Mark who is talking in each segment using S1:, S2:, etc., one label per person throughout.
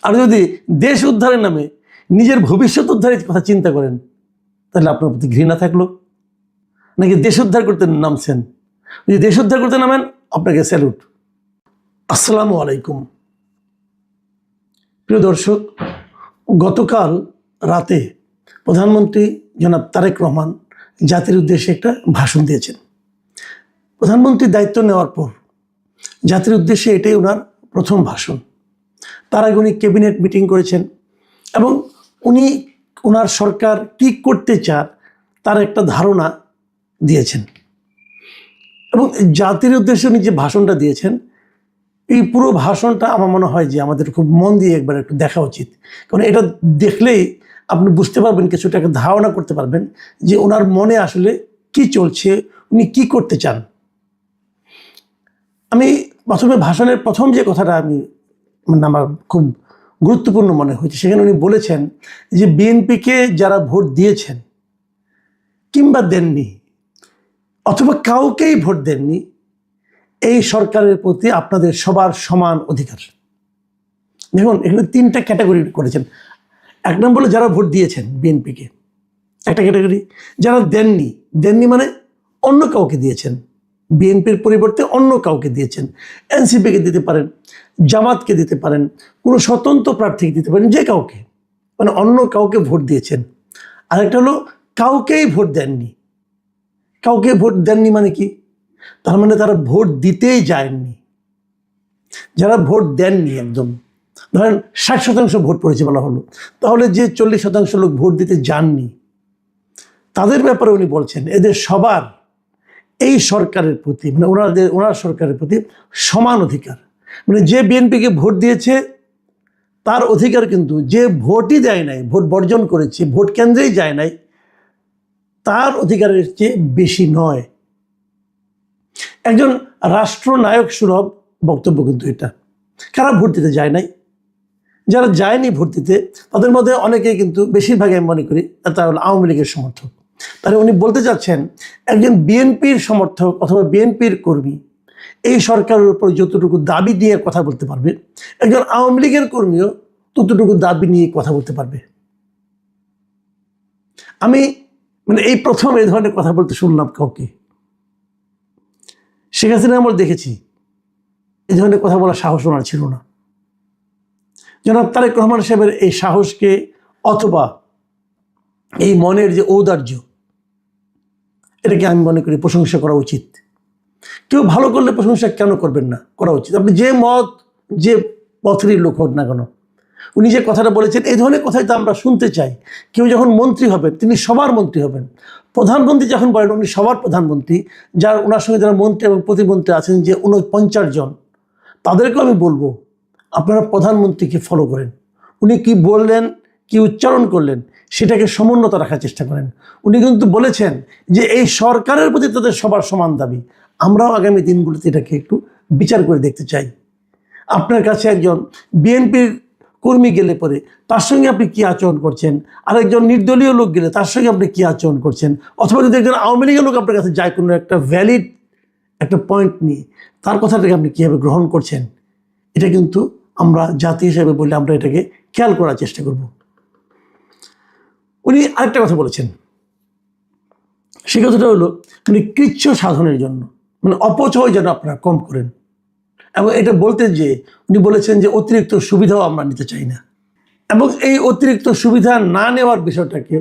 S1: আর যদি দেশ উদ্ধারের নামে নিজের ভবিষ্যৎ উদ্ধারের কথা চিন্তা করেন, তাহলে আপনার প্রতি ঘৃণা থাকলো নাকি দেশ উদ্ধার করতে নামছেন? যদি দেশ উদ্ধার করতে নামেন, আপনাকে স্যালুট। আসসালামু আলাইকুম। প্রিয় দর্শক, গতকাল রাতে প্রধানমন্ত্রী জনাব তারেক রহমান জাতির উদ্দেশ্যে একটা ভাষণ দিয়েছেন। প্রধানমন্ত্রীর দায়িত্ব নেওয়ার পর জাতির উদ্দেশ্যে এটাই ওনার প্রথম ভাষণ। তার আগে উনি ক্যাবিনেট মিটিং করেছেন এবং উনি ওনার সরকার কী করতে চান তার একটা ধারণা দিয়েছেন। এবং জাতির উদ্দেশ্যে উনি যে ভাষণটা দিয়েছেন, এই পুরো ভাষণটা আমার মনে হয় যে আমাদের খুব মন দিয়ে একবার একটু দেখা উচিত। কারণ এটা দেখলেই আপনি বুঝতে পারবেন, কিছুটা একটা ধারণা করতে পারবেন যে ওনার মনে আসলে কি চলছে, উনি কি করতে চান। আমি প্রথমে ভাষণের প্রথম যে কথাটা আমার খুব গুরুত্বপূর্ণ মনে হয়েছে, সেখানে উনি বলেছেন যে বিএনপিকে যারা ভোট দিয়েছেন কিংবা দেননি অথবা কাউকেই ভোট দেননি, এই সরকারের প্রতি আপনাদের সবার সমান অধিকার। দেখুন, এখানে তিনটা ক্যাটাগরি করেছেন। এক নম্বর হলো যারা ভোট দিয়েছেন বিএনপিকে, একটা ক্যাটাগরি। যারা দেননি মানে অন্য কাউকে দিয়েছেন, বিএনপির পরিবর্তে অন্য কাউকে দিয়েছেন। এনসিপিকে দিতে পারেন, জামাতকে দিতে পারেন, কোনো স্বতন্ত্র প্রার্থীকে দিতে পারেন, যে কাউকে, মানে অন্য কাউকে ভোট দিয়েছেন। আরেকটা হলো কাউকেই ভোট দেননি। কাউকে ভোট দেননি মানে কি? তার মানে তারা ভোট দিতেই যায়নি। যারা ভোট দেননি, একদম ধরেন 60% ভোট পড়েছে বলা হলো, তাহলে যে 40% লোক ভোট দিতে যাননি, তাদের ব্যাপারে উনি বলছেন এদের সবার এই সরকারের প্রতি, মানে ওনার সরকারের প্রতি সমান অধিকার। মানে যে বিএনপিকে ভোট দিয়েছে তার অধিকার কিন্তু যে ভোটই দেয় নাই, ভোট বর্জন করেছে, ভোট কেন্দ্রেই যায় নাই, তার অধিকারের চেয়ে বেশি নয়। একজন রাষ্ট্রনায়ক সুলভ বক্তব্য কিন্তু এটা। কারা ভোট দিতে যায় নাই? যারা যায়নি ভোট দিতে, তাদের মধ্যে অনেকেই কিন্তু, বেশিরভাগই আমি মনে করি তারা হলো আওয়ামী লীগের সমর্থক। তাহলে উনি বলতে চাচ্ছেন একজন বিএনপির সমর্থক অথবা বিএনপির কর্মী এই সরকারের উপর যতটুকু দাবি নিয়ে কথা বলতে পারবে, একজন আওয়ামী লীগের কর্মীও ততটুকু দাবি নিয়ে কথা বলতে পারবে। আমি এই প্রথম এই ধরনের কথা বলতে শুনলাম কাউকে। শেখ হাসিনা আমরা দেখেছি এই ধরনের কথা বলার সাহস ওনার ছিল না। জনাব তারেক রহমান সাহেবের এই সাহসকে অথবা এই মনের যে ঔদার্য, এটাকে আমি মনে করি প্রশংসা করা উচিত। কেউ ভালো করলে প্রশংসা কেন করবেন না? করা উচিত। আপনি যে মত, যে পথেরই লোক হোক না কেন, উনি যে কথাটা বলেছেন, এই ধরনের কথাই তো আমরা শুনতে চাই। কেউ যখন মন্ত্রী হবেন, তিনি সবার মন্ত্রী হবেন। প্রধানমন্ত্রী যখন বলেন উনি সবার প্রধানমন্ত্রী, যার ওনার সঙ্গে যারা মন্ত্রী এবং প্রতিমন্ত্রী আছেন যে 49 জন, তাদেরকেও আমি বলবো আপনারা প্রধানমন্ত্রীকে ফলো করেন। উনি কি বললেন, কি উচ্চারণ করলেন, সেটাকে সমুন্নত রাখার চেষ্টা করেন। উনি কিন্তু বলেছেন যে এই সরকারের প্রতি তাদের সবার সমান দাবি। আমরাও আগামী দিনগুলোতে এটাকে একটু বিচার করে দেখতে চাই। আপনার কাছে একজন বিএনপির কর্মী গেলে পরে তার সঙ্গে আপনি কী আচরণ করছেন, আরেকজন নির্দলীয় লোক গেলে তার সঙ্গে আপনি কী আচরণ করছেন, অথবা যদি একজন আওয়ামী লীগের লোক আপনার কাছে যায় কোনো একটা ভ্যালিড একটা পয়েন্ট নিয়ে, তার কথাটাকে আপনি কীভাবে গ্রহণ করছেন, এটা কিন্তু আমরা জাতি হিসেবে বললে আমরা এটাকে খেয়াল করার চেষ্টা করব। উনি আরেকটা কথা বলেছেন, সে কথাটা হলো উনি কৃচ্ছ সাধনের জন্য, অপচয় যেন আপনারা কম করেন। এবং এটা বলতে যে উনি বলেছেন যে অতিরিক্ত সুবিধাও আমরা নিতে চাই না। এবং এই অতিরিক্ত সুবিধা না নেওয়ার বিষয়টাকে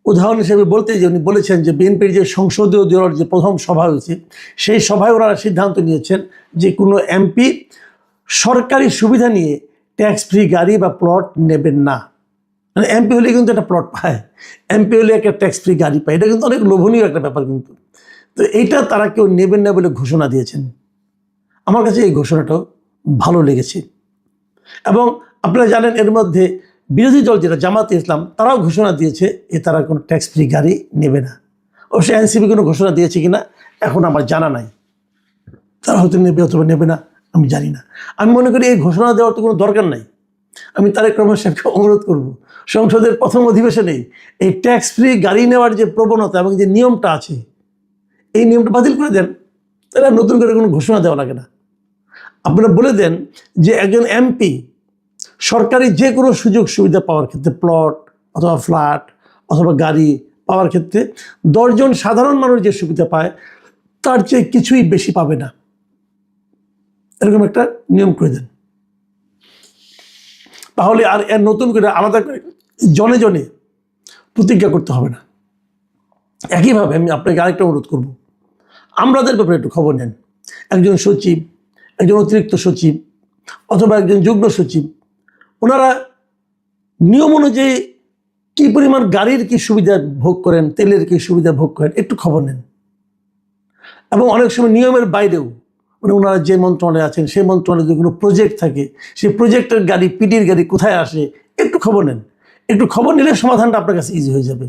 S1: উদাহরণ হিসেবে বলতে যে উনি বলেছেন যে বিএনপির যে সংসদীয় দলের যে প্রথম সভা হয়েছে, সেই সভায় ওরা সিদ্ধান্ত নিয়েছেন যে কোনো এমপি সরকারি সুবিধা নিয়ে ট্যাক্স ফ্রি গাড়ি বা প্লট নেবেন না। মানে এমপি হলে কিন্তু একটা প্লট পায়, এমপি হলে একটা ট্যাক্স ফ্রি গাড়ি পায়। এটা কিন্তু অনেক লোভনীয় একটা ব্যাপার কিন্তু। তো এইটা তারা কেউ নেবেন না বলে ঘোষণা দিয়েছেন। আমার কাছে এই ঘোষণাটাও ভালো লেগেছে। এবং আপনারা জানেন এর মধ্যে বিরোধী দল যেটা জামাতে ইসলাম, তারাও ঘোষণা দিয়েছে যে তারা কোনো ট্যাক্স ফ্রি গাড়ি নেবে না। অবশ্যই এনসিপি কোনো ঘোষণা দিয়েছে কিনা এখন আমার জানা নাই, তারা হয়তো নেবে অথবা নেবে না, আমি জানি না। আমি মনে করি এই ঘোষণা দেওয়ার তো কোনো দরকার নাই। আমি তারেক রহমান সাহেবকে অনুরোধ করব, সংসদের প্রথম অধিবেশনেই এই ট্যাক্স ফ্রি গাড়ি নেওয়ার যে প্রবণতা এবং যে নিয়মটা আছে, এই নিয়মটা বাতিল করে দেন। তাহলে নতুন করে কোনো ঘোষণা দেওয়া লাগে না। আপনারা বলে দেন যে একজন এমপি সরকারি যে কোনো সুযোগ সুবিধা পাওয়ার ক্ষেত্রে, প্লট অথবা ফ্ল্যাট অথবা গাড়ি পাওয়ার ক্ষেত্রে 10 জন সাধারণ মানুষ যে সুবিধা পায় তার চেয়ে কিছুই বেশি পাবে না, এরকম একটা নিয়ম করে দেন। তাহলে আর এর নতুন করে আলাদা করে জনে জনে প্রতিজ্ঞা করতে হবে না। একইভাবে আমি আপনাকে আরেকটা অনুরোধ করব, আমলাদের ব্যাপারে একটু খবর নেন। একজন সচিব, একজন অতিরিক্ত সচিব অথবা একজন যুগ্ম সচিব, ওনারা নিয়ম অনুযায়ী কী পরিমাণ গাড়ির কি সুবিধা ভোগ করেন, তেলের কি সুবিধা ভোগ করেন, একটু খবর নেন। এবং অনেক সময় নিয়মের বাইরেও মানে ওনারা যে মন্ত্রণালয়ে আছেন সেই মন্ত্রণালয়ে যদি কোনো প্রজেক্ট থাকে সেই প্রজেক্টের গাড়ি, পিডির গাড়ি কোথায় আসে একটু খবর নেন। একটু খবর নিলে সমাধানটা আপনার কাছে ইজি হয়ে যাবে।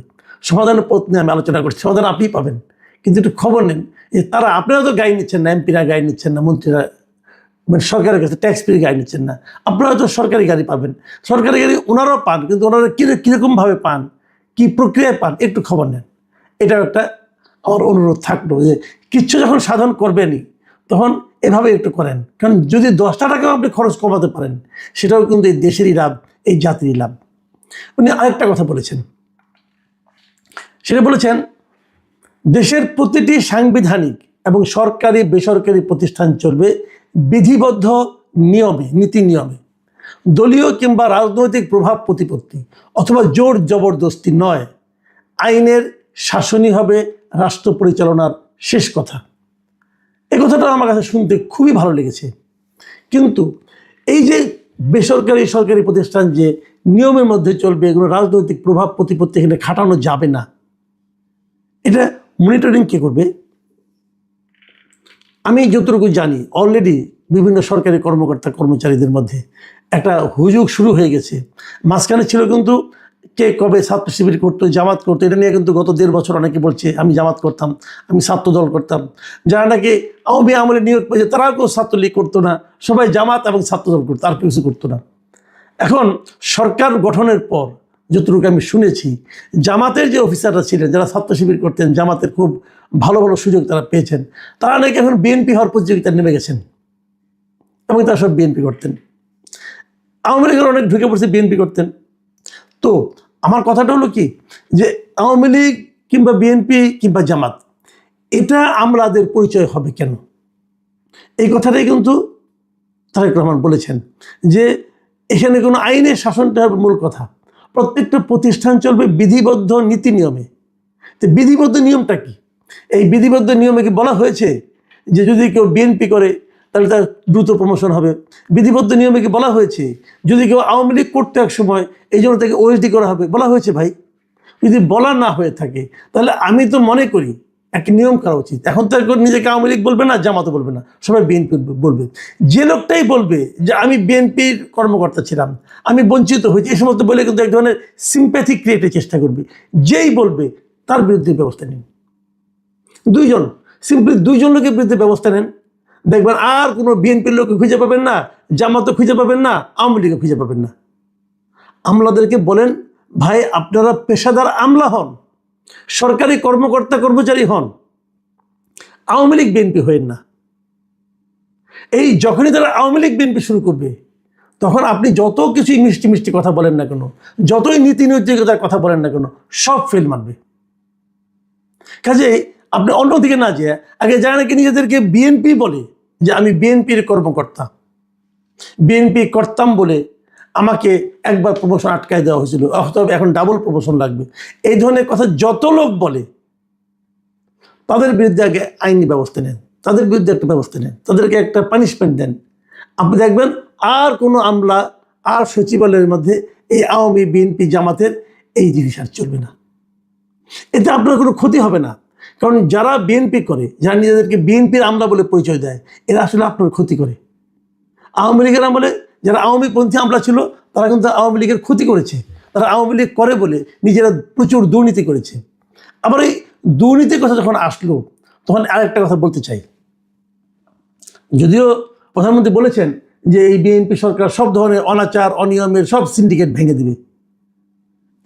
S1: সমাধানের পথ নিয়ে আমি আলোচনা করছি, সমাধান আপনি পাবেন, কিন্তু একটু খবর নেন যে তারা, আপনারা তো গাড়ি নিচ্ছেন না, এমপিরা গাড়ি নিচ্ছেন না, মন্ত্রীরা মানে সরকারের কাছে ট্যাক্স পেয়ে গাড়ি নিচ্ছেন না, আপনারা তো সরকারি গাড়ি পাবেন। সরকারি গাড়ি ওনারাও পান, কিন্তু ওনারা কীরকমভাবে পান, কী প্রক্রিয়ায় পান, একটু খবর নেন। এটাও একটা আমার অনুরোধ থাকলো যে কিচ্ছু যখন সাধন করবেনই তখন এভাবে একটু করেন। কারণ যদি 10টা টাকাও আপনি খরচ কমাতে পারেন সেটাও কিন্তু এই দেশেরই লাভ, এই জাতিরই লাভ। উনি আরেকটা কথা বলেছেন, সেটা বলেছেন দেশের প্রতিটি সাংবিধানিক এবং সরকারি বেসরকারি প্রতিষ্ঠান চলবে বিধিবদ্ধ নিয়মে, নীতি নিয়মে। দলীয় কিংবা রাজনৈতিক প্রভাব প্রতিপত্তি অথবা জোর জবরদস্তি নয়। আইনের শাসনই হবে রাষ্ট্র পরিচালনার শেষ কথা। এই কথাটা আমার কাছে শুনতে খুবই ভালো লেগেছে। কিন্তু এই যে বেসরকারি সরকারি প্রতিষ্ঠান যে নিয়মের মধ্যে চলবে, এগুলো রাজনৈতিক প্রভাব প্রতিপত্তি এখানে খাটানো যাবে না, এটা মনিটরিং কে করবে? আমি যতটুকু জানি অলরেডি বিভিন্ন সরকারি কর্মকর্তা কর্মচারীদের মধ্যে একটা হুজুগ শুরু হয়ে গেছে। মাঝখানে ছিল কিন্তু কে কবে ছাত্র শিবির করতো, জামাত করতো, এটা নিয়ে কিন্তু গত 1.5 বছর অনেকে বলছে আমি জামাত করতাম, আমি ছাত্র দল করতাম। যারা নাকি আওয়ামী আমলে নিয়োগ পেয়েছে তারাও কেউ ছাত্রলীগ করতো না, সবাই জামাত এবং ছাত্র দল করতো, আর কিছু করতো না। এখন সরকার গঠনের পর যতটুকু আমি শুনেছি, জামাতের যে অফিসাররা ছিলেন যারা ছাত্র শিবির করতেন, জামাতের খুব ভালো ভালো সুযোগ তারা পেয়েছেন, তারা নাকি এখন বিএনপি হওয়ার প্রতিযোগিতায় নেমে গেছেন এবং তারা সব বিএনপি করতেন। আওয়ামী লীগের অনেক ঢুকে পড়ছে, বিএনপি করতেন। তো আমার কথাটা হলো কি, যে আওয়ামী লীগ কিংবা বিএনপি কিংবা জামাত, এটা আমলাদের পরিচয় হবে কেন? এই কথাটাই কিন্তু তারেক রহমান বলেছেন যে এখানে কোনো আইনের শাসনটা হবে মূল কথা। প্রত্যেকটা প্রতিষ্ঠান চলবে বিধিবদ্ধ নীতি নিয়মে। তো বিধিবদ্ধ নিয়মটা কি? এই বিধিবদ্ধ নিয়মে কি বলা হয়েছে যে যদি কেউ বিএনপি করে তাহলে তার দ্রুত প্রমোশন হবে? বিধিবদ্ধ নিয়মে কি বলা হয়েছে যদি কেউ আওয়ামী লীগ করতে এক সময় এই জন্য তাকে ওএসডি করা হবে? বলা হয়েছে? ভাই, যদি বলা না হয়ে থাকে তাহলে আমি তো মনে করি একটা নিয়ম করা উচিত। এখন তো নিজেকে আওয়ামী লীগ বলবে না, জামাতও বলবে না, সবাই বিএনপি বলবে। যে লোকটাই বলবে যে আমি বিএনপির কর্মকর্তা ছিলাম, আমি বঞ্চিত হয়েছি, এই সমস্ত বলে কিন্তু এক ধরনের সিম্প্যাথি ক্রিয়েটের চেষ্টা করবে। যেই বলবে তার বিরুদ্ধে ব্যবস্থা নিন। সিম্পলি 2 জন লোকের বিরুদ্ধে ব্যবস্থা নেন, দেখবেন আর কোনো বিএনপির লোককে খুঁজে পাবেন না, জামাতও খুঁজে পাবেন না, আওয়ামী লীগও খুঁজে পাবেন না। আমলাদেরকে বলেন, ভাই আপনারা পেশাদার আমলা হন, সরকারি কর্মকর্তা কর্মচারী হন, আওয়ামী লীগ বিএনপি হয়েন না। এই যখনই তারা আওয়ামী লীগ বিএনপি শুরু করবে তখন আপনি যত কিছুই মিষ্টি মিষ্টি কথা বলেন না কেন, যতই নীতি নৈতিকতার কথা বলেন না কেন, সব ফেল মারবে। কাজে আপনি অন্যদিকে না যেয়ে আগে যারা নাকি নিজেদেরকে বিএনপি বলে যে আমি বিএনপির কর্মকর্তা, বিএনপি করতাম বলে আমাকে একবার প্রমোশন আটকায় দেওয়া হয়েছিল, অথবা এখন ডাবল প্রমোশন লাগবে, এই ধরনের কথা যত লোক বলে তাদের বিরুদ্ধে আগে আইনি ব্যবস্থা নেন, তাদের বিরুদ্ধে একটা ব্যবস্থা নেন, তাদেরকে একটা পানিশমেন্ট দেন। আপনি দেখবেন আর কোনো আমলা আর সচিবালয়ের মধ্যে এই আওয়ামী বিএনপি জামাতের এই জিনিস আর চলবে না। এতে আপনার কোনো ক্ষতি হবে না, কারণ যারা বিএনপি করে, যারা নিজেদেরকে বিএনপির আমলা বলে পরিচয় দেয়, এরা আসলে আপনার ক্ষতি করে। আওয়ামী লীগের আমলে যারা আওয়ামীপন্থী আমলা ছিল তারা কিন্তু আওয়ামী লীগের ক্ষতি করেছে, তারা আওয়ামী লীগ করে বলে নিজেরা প্রচুর দুর্নীতি করেছে। আবার এই দুর্নীতির কথা যখন আসলো তখন আরেকটা কথা বলতে চাই। যদিও প্রধানমন্ত্রী বলেছেন যে এই বিএনপি সরকার সব ধরনের অনাচার অনিয়মের সব সিন্ডিকেট ভেঙে দেবে,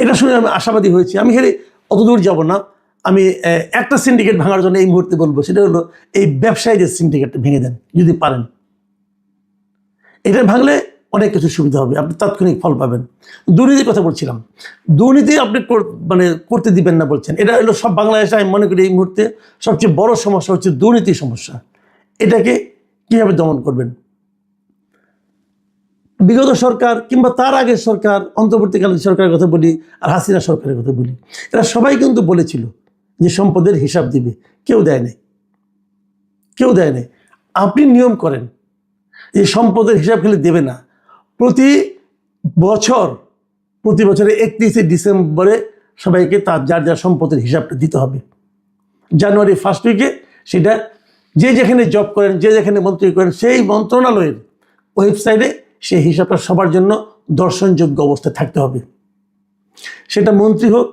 S1: এটা শুনে আমি আশাবাদী হয়েছি। আমি হেরে অত দূর যাব না, আমি একটা সিন্ডিকেট ভাঙার জন্য এই মুহূর্তে বলবো, সেটা হলো এই ব্যবসায়ীদের সিন্ডিকেটটা ভেঙে দেন যদি পারেন। এটা ভাঙলে অনেক কিছু সুবিধা হবে, আপনি তাৎক্ষণিক ফল পাবেন। দুর্নীতির কথা বলছিলাম, দুর্নীতি আপনি মানে করতে দিবেন না বলছেন, এটা হলো সব বাংলাদেশে আমি মনে করি এই মুহূর্তে সবচেয়ে বড় সমস্যা হচ্ছে দুর্নীতির সমস্যা। এটাকে কীভাবে দমন করবেন? বিগত সরকার কিংবা তার আগের সরকার, অন্তর্বর্তীকালীন সরকারের কথা বলি আর হাসিনা সরকারের কথা বলি, এরা সবাই কিন্তু বলেছিল যে সম্পদের হিসাব দিবে, কেউ দেয় নাই, কেউ দেয় নাই। আপনি নিয়ম করেন যে সম্পদের হিসাব খেলে দেবে না, প্রতি বছরে 31শে ডিসেম্বরে সবাইকে তার যার যার সম্পদের হিসাবটা দিতে হবে। জানুয়ারি ফার্স্ট উইকে সেটা যে যেখানে জব করেন, যে যেখানে মন্ত্রী করেন, সেই মন্ত্রণালয়ের ওয়েবসাইটে সেই হিসাবটা সবার জন্য দর্শনযোগ্য অবস্থায় থাকতে হবে। সেটা মন্ত্রী হোক,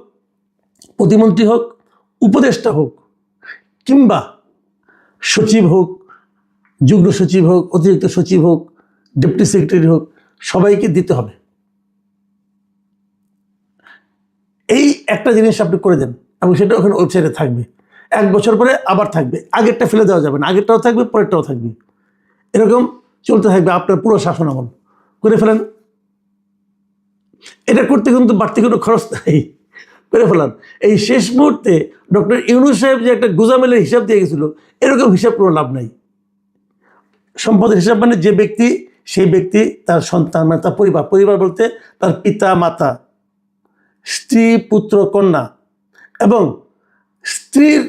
S1: প্রতিমন্ত্রী হোক, উপদেষ্টা হোক, কিংবা সচিব হোক, যুগ্ম সচিব হোক, অতিরিক্ত সচিব হোক, ডেপুটি সেক্রেটারি হোক, সবাইকে দিতে হবে। এই একটা জিনিস আপনি করে দেন এবং সেটা ওখানে ওয়েবসাইটে থাকবে। 1 বছর পরে আবার থাকবে, আগেরটা ফেলে দেওয়া যাবে না, আগেরটাও থাকবে, পরেরটাও থাকবে, এরকম চলতে থাকবে আপনার পুরো শাসন আমল। করে ফেলেন, এটা করতে কিন্তু বাড়তি কোনো খরচ নাই, করে ফেলান। এই শেষ মুহূর্তে ডক্টর ইউনূস সাহেব যে একটা গোজামেলের হিসাব দিয়ে গেছিল, এরকম হিসাব কোনো লাভ নাই। সম্পদের হিসাব মানে যে ব্যক্তি, সেই ব্যক্তি তার সন্তান, মানে তার পরিবার বলতে তার পিতা মাতা, স্ত্রী পুত্র কন্যা এবং স্ত্রীর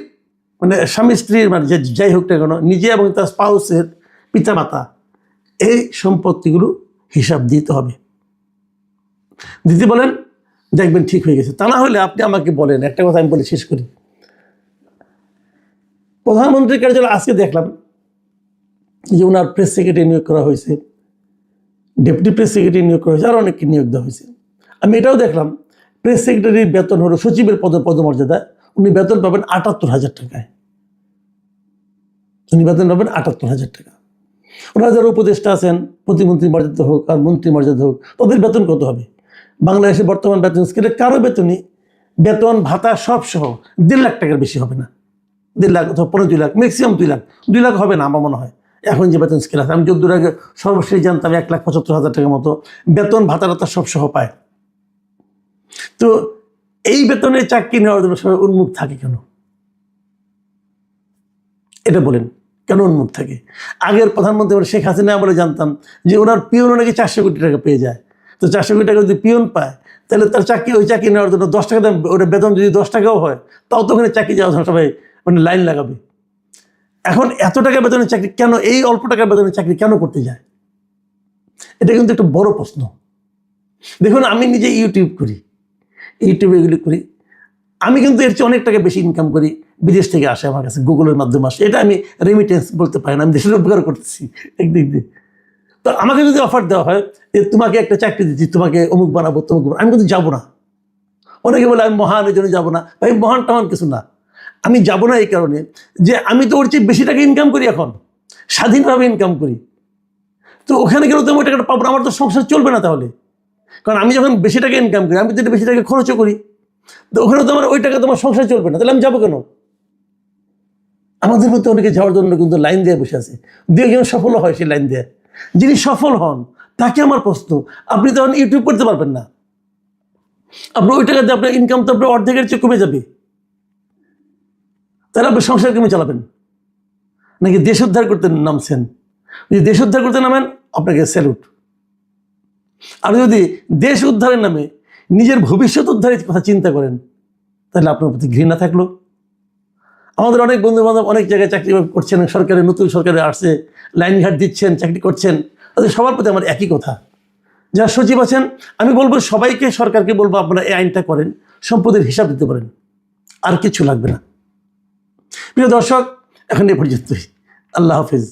S1: মানে স্বামী স্ত্রীর মানে যে যাই হোক না কেন, নিজে এবং তার স্পাউসের পিতা মাতা, এই সম্পত্তিগুলো হিসাব দিতে হবে। দিতে বলেন, দেখবেন ঠিক হয়ে গেছে। তা না হলে আপনি আমাকে বলেন, একটা কথা আমি বলে শেষ করি। প্রধানমন্ত্রীর কার্যালয় আজকে দেখলাম যে ওনার প্রেস সেক্রেটারি নিয়োগ করা হয়েছে, ডেপুটি প্রেস সেক্রেটারি নিয়োগ করা হয়েছে, আরও অনেককে নিয়োগ দেওয়া হয়েছে। আমি এটাও দেখলাম প্রেস সেক্রেটারির বেতন হলো সচিবের পদমর্যাদা, উনি বেতন পাবেন ৭৮,০০০ টাকায়। উনি বেতন পাবেন ৭৮,০০০ টাকা। ওনারা যারা উপদেষ্টা আছেন, প্রতিমন্ত্রী মর্যাদা হোক আর মন্ত্রী মর্যাদা হোক, তাদের বেতন কত হবে? বাংলাদেশে বর্তমান বেতন স্কেলে কারো বেতনই, বেতন ভাতা সব সহ ১.৫ লাখ টাকার বেশি হবে না। ১.৫ লাখ অথবা ২ লাখ, ম্যাক্সিমাম ২ লাখ হবে না আমার মনে হয় এখন যে বেতন স্কেল আছে। আমি যতদূর আগে সর্বশেষ জানতাম ১,৭৫,০০০ টাকার মতো বেতন ভাতা সব সহ পায়। তো এই বেতনে চাকরি নেওয়ার জন্য সবাই উন্মুখ থাকে কেন? এটা বলেন, কেন উন্মুখ থাকে? আগের প্রধানমন্ত্রী শেখ হাসিনা বলে জানতাম যে ওনার পিয়ন নাকি 400 কোটি টাকা পেয়ে যায়। তো 400 কোটি টাকা যদি পিয়ন পায়, তাহলে তার ওই চাকরি নেওয়ার জন্য 10 টাকা দাম, ওটা বেতন যদি 10 টাকাও হয়, তাও তো ওখানে চাকরি যাওয়ার জন্য সবাই মানে লাইন লাগাবে। এখন এত টাকা বেতনের চাকরি কেন, এই অল্প টাকার বেতনের চাকরি কেন করতে যায়? এটা কিন্তু একটা বড় প্রশ্ন। দেখুন, আমি নিজে ইউটিউবে এগুলি করি, আমি কিন্তু এর চেয়ে অনেক টাকা বেশি ইনকাম করি, বিদেশ থেকে আসে আমার কাছে, গুগলের মাধ্যমে আসে। এটা আমি রেমিটেন্স বলতে পারি না, আমি দেশের উপকার করতেছি একদিক দিয়ে। তো আমাকে যদি অফার দেওয়া হয় যে তোমাকে একটা চাকরি দিচ্ছি, তোমাকে অমুক বানাবো, আমি কিন্তু যাবো না। অনেকে বলে আমি মহান, এই জন্য যাবো না। ভাই, মহান টহান কিছু না। আমি যাবো না এই কারণে যে আমি তো ওর চেয়ে বেশি টাকা ইনকাম করি, এখন স্বাধীনভাবে ইনকাম করি। তো ওখানে গেলেও তো আমি ওই টাকাটা পাবো না, আমার তো সংসার চলবে না তাহলে। কারণ আমি যখন বেশি টাকা ইনকাম করি, আমি তো বেশি টাকা খরচও করি, তো ওখানে তো আমার ওই টাকা তোমার সংসার চলবে না, তাহলে আমি যাবো কেন? আমাদের মধ্যে অনেকে যাওয়ার জন্য কিন্তু লাইন দিয়ে বসে আছে, 2 জন সফল হয় সেই লাইন দিয়ে। যিনি সফল হন তাকে আমার প্রশ্ন, আপনি তখন ইউটিউব করতে পারবেন না, আপনার ওই টাকা দিয়ে আপনার ইনকাম তো আপনার অর্ধেকের চেয়ে কমে যাবে। তাহলে আপনি সংসার কেমন চালাবেন? নাকি দেশ উদ্ধার করতে নামছেন? যদি দেশ উদ্ধার করতে নামেন, আপনাকে স্যালুট। আর যদি দেশ উদ্ধারের নামে নিজের ভবিষ্যৎ উদ্ধারের কথা চিন্তা করেন, তাহলে আপনার প্রতি ঘৃণা থাকলো। আমাদের অনেক বন্ধু বান্ধব অনেক জায়গায় চাকরি করছেন, সরকারের নতুন সরকারে আসছে, লাইনঘাট দিচ্ছেন, চাকরি করছেন, তাদের সবার প্রতি আমার একই কথা। যারা সচিব আছেন, আমি বলবো সবাইকে, সরকারকে বলবো আপনারা এই আইনটা করেন, সম্পদের হিসাব দিতে পারেন, আর কিছু লাগবে না। প্রিয় দর্শক, এখন এ পর্যন্তই। আল্লাহ হাফিজ।